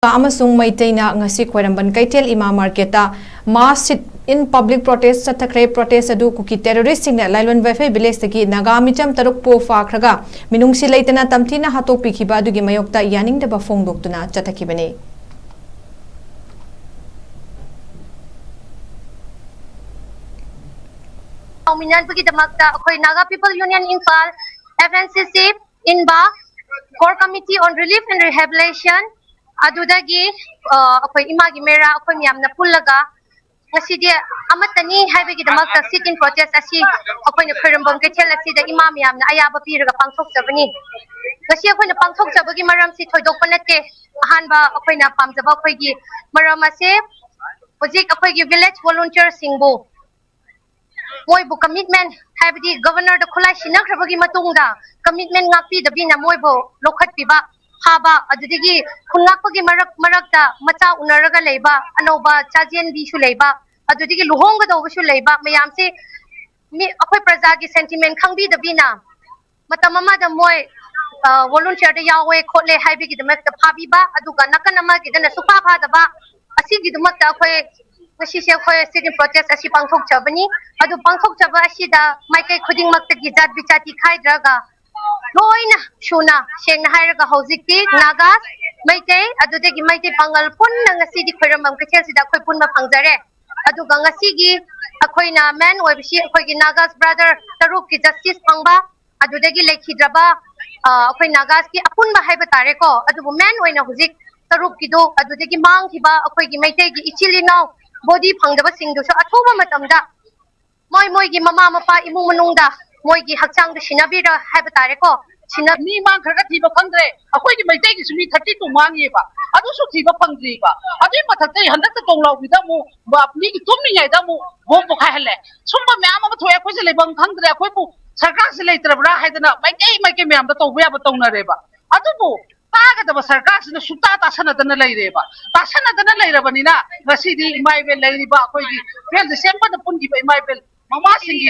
Amasung Maitena ngasi Khwaramban Kaitel Ima Marketa mass sit in public protest chathakre protest adu kuki terrorist singna Lailon Wefe village tagi Nagamicham taruk po fakhraga minungsi leitena tamthina hatok pikhiba adugi mayokta yaning deba fongdoktuna chathakibane. Naga People Union Infal, FNCC, INBA, Core Committee on Relief and Rehabilitation, Adudagi, Imagi Mera, Yamna Pulaga, Asidi Amatani, having the Malta sitting protest, as she upon the Kurambam Ketel, the Imam Yam, Ayaba Pira Pankok Savani. The Shia when the Pankok Savagi Maram sit to Dopanate, Hanba, Opena Pamzabaki, Maramase, Ozik Apagi village volunteer Singbo. Moibo commitment have the governor the Kulashina Krabagi Matunda, commitment Napi the Bina Moibo, Lokat Piba, Haba, Adigi, Kunapagi Marakta, Mata Unaraga Leba, Anoba, Chajian Bishuleba, Adigi Luhonga the Vishuleba, Mayamsi, Ape Prazagi sentiment can be the Bina. Matamama the Moi volunteer the Yahweh, Kotle, Habigi the Mek the Pabiba, Aduka Nakanama, then a Supapa the Ba, a city the Mata. She said, sitting protest as she Pankok Chabani, Adu Pankok Chabashi, the Michael Kuding Makta Gizat Bichati Kai Draga, Loina, Shuna, Sheng Hiraga Hosiki, Nagas, Maite, Adudegi Maite Pangal Pun, and a city Kuramam Kachesi, the Kupuna Pangzare, Adu Gangasigi, Akoina man, or she Akogi Nagas brother, Taruki Justice Panga, Adudegi Lake Hidraba, Akoy Nagaski, Apunba Habatareko, Adu man, when a Huzik, Tarukido, Adudegi Mang Hiba, Akogi Maite, Ichili now. Body Pangdaba Singdo, so Atoba Matamda Moigi Mama Pa Imununda, Moigi Haksang the Shinabira Habitareko, Shinani Man Karativa Pandre, a quite may take is me 32 Maniva. I also see the Pandriva. I didn't but a day and that's a tongue with them, but me to me, I don't want to Hale. Summa Mamma to a question about Kandra Quibu, Sargas later, Rahadana, my game, my game, but we have a tongue river. I don't know. Paga was Sargas in the Sutata Sana than a lady. Pasana than a lady, Vanina, Vasidi, my bell, Lady Bakogi, well, the same but the Punji by my bell. Mama Singi,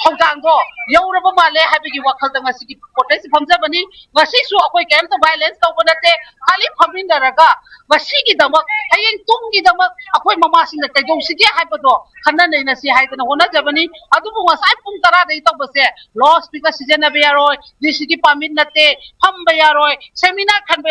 Hodango, Yoraba Male, having you walk out the Masiki protest from Zabani, Vasisu, a came to violence over the day, Ali Paminda Raga, Vasiki the Mok, I ain't Tungi the Mok, a point Mama in the Tago City Hypado, Hanan in a sea height and Hona Zabani, Adubu was I Puntara, they talk was there, lost because Sijana Bearoi, this city Paminate, Pambayaroi, Seminar can be